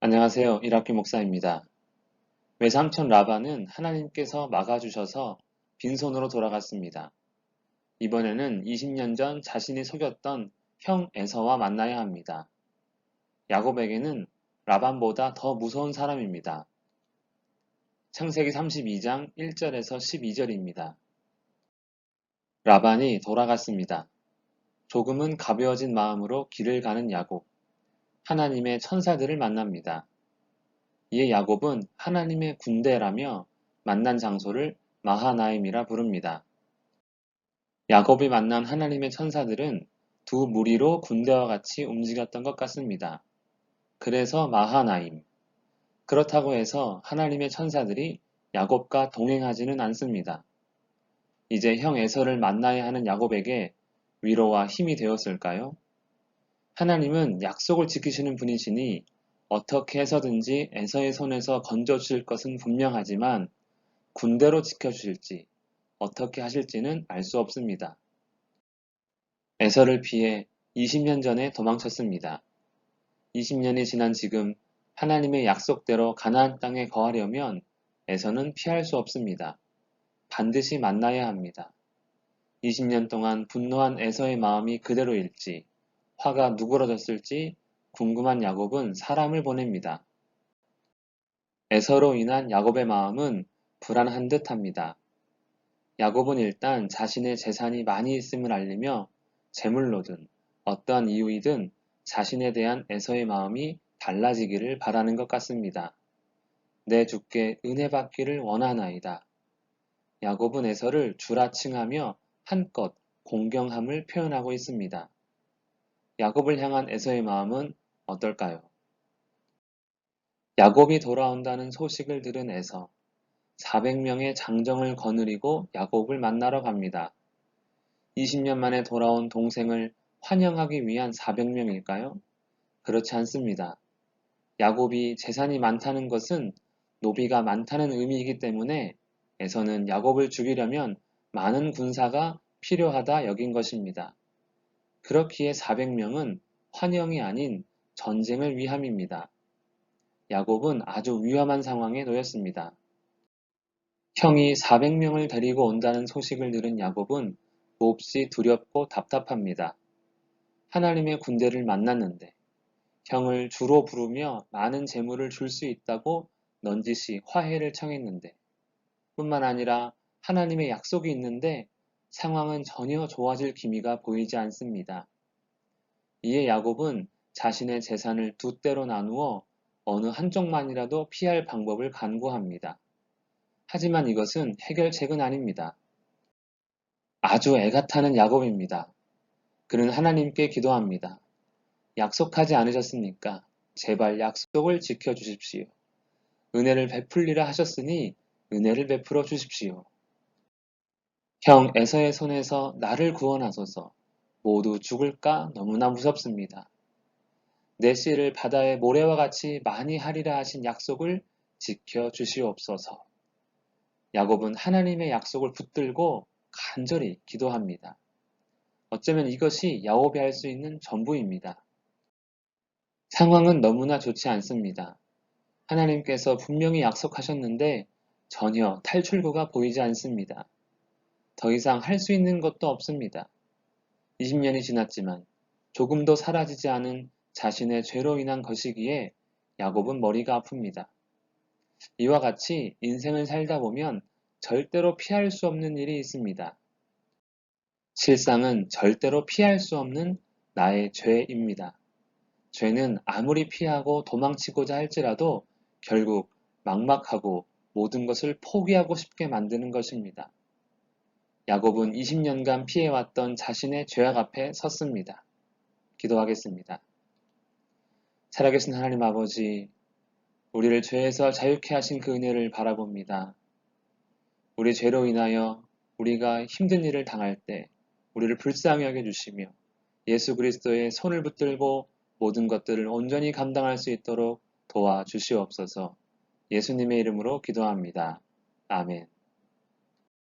안녕하세요. 이학규 목사입니다. 외삼촌 라반은 하나님께서 막아주셔서 빈손으로 돌아갔습니다. 이번에는 20년 전 자신이 속였던 형 에서와 만나야 합니다. 야곱에게는 라반보다 더 무서운 사람입니다. 창세기 32장 1절에서 12절입니다. 라반이 돌아갔습니다. 조금은 가벼워진 마음으로 길을 가는 야곱. 하나님의 천사들을 만납니다. 이에 야곱은 하나님의 군대라며 만난 장소를 마하나임이라 부릅니다. 야곱이 만난 하나님의 천사들은 두 무리로 군대와 같이 움직였던 것 같습니다. 그래서 마하나임. 그렇다고 해서 하나님의 천사들이 야곱과 동행하지는 않습니다. 이제 형 에서를 만나야 하는 야곱에게 위로와 힘이 되었을까요? 하나님은 약속을 지키시는 분이시니 어떻게 해서든지 에서의 손에서 건져주실 것은 분명하지만 군대로 지켜주실지 어떻게 하실지는 알 수 없습니다. 에서를 피해 20년 전에 도망쳤습니다. 20년이 지난 지금 하나님의 약속대로 가나안 땅에 거하려면 에서는 피할 수 없습니다. 반드시 만나야 합니다. 20년 동안 분노한 에서의 마음이 그대로일지 화가 누그러졌을지 궁금한 야곱은 사람을 보냅니다. 에서로 인한 야곱의 마음은 불안한 듯합니다. 야곱은 일단 자신의 재산이 많이 있음을 알리며 재물로든 어떠한 이유이든 자신에 대한 에서의 마음이 달라지기를 바라는 것 같습니다. 내 주께 은혜 받기를 원하나이다. 야곱은 에서를 주라 칭하며 한껏 공경함을 표현하고 있습니다. 야곱을 향한 에서의 마음은 어떨까요? 야곱이 돌아온다는 소식을 들은 에서 400명의 장정을 거느리고 야곱을 만나러 갑니다. 20년 만에 돌아온 동생을 환영하기 위한 400명일까요? 그렇지 않습니다. 야곱이 재산이 많다는 것은 노비가 많다는 의미이기 때문에 에서는 야곱을 죽이려면 많은 군사가 필요하다 여긴 것입니다. 그렇기에 400명은 환영이 아닌 전쟁을 위함입니다. 야곱은 아주 위험한 상황에 놓였습니다. 형이 400명을 데리고 온다는 소식을 들은 야곱은 몹시 두렵고 답답합니다. 하나님의 군대를 만났는데 형을 주로 부르며 많은 재물을 줄 수 있다고 넌지시 화해를 청했는데 뿐만 아니라 하나님의 약속이 있는데 상황은 전혀 좋아질 기미가 보이지 않습니다. 이에 야곱은 자신의 재산을 두 때로 나누어 어느 한쪽만이라도 피할 방법을 간구합니다. 하지만 이것은 해결책은 아닙니다. 아주 애가 타는 야곱입니다. 그는 하나님께 기도합니다. 약속하지 않으셨습니까? 제발 약속을 지켜주십시오. 은혜를 베풀리라 하셨으니 은혜를 베풀어 주십시오. 형 에서의 손에서 나를 구원하소서. 모두 죽을까 너무나 무섭습니다. 내 씨를 바다의 모래와 같이 많이 하리라 하신 약속을 지켜주시옵소서. 야곱은 하나님의 약속을 붙들고 간절히 기도합니다. 어쩌면 이것이 야곱이 할 수 있는 전부입니다. 상황은 너무나 좋지 않습니다. 하나님께서 분명히 약속하셨는데 전혀 탈출구가 보이지 않습니다. 더 이상 할 수 있는 것도 없습니다. 20년이 지났지만 조금도 사라지지 않은 자신의 죄로 인한 것이기에 야곱은 머리가 아픕니다. 이와 같이 인생을 살다 보면 절대로 피할 수 없는 일이 있습니다. 실상은 절대로 피할 수 없는 나의 죄입니다. 죄는 아무리 피하고 도망치고자 할지라도 결국 막막하고 모든 것을 포기하고 싶게 만드는 것입니다. 야곱은 20년간 피해왔던 자신의 죄악 앞에 섰습니다. 기도하겠습니다. 살아계신 하나님 아버지, 우리를 죄에서 자유케 하신 그 은혜를 바라봅니다. 우리 죄로 인하여 우리가 힘든 일을 당할 때 우리를 불쌍히 여겨주시며 예수 그리스도의 손을 붙들고 모든 것들을 온전히 감당할 수 있도록 도와주시옵소서. 예수님의 이름으로 기도합니다. 아멘.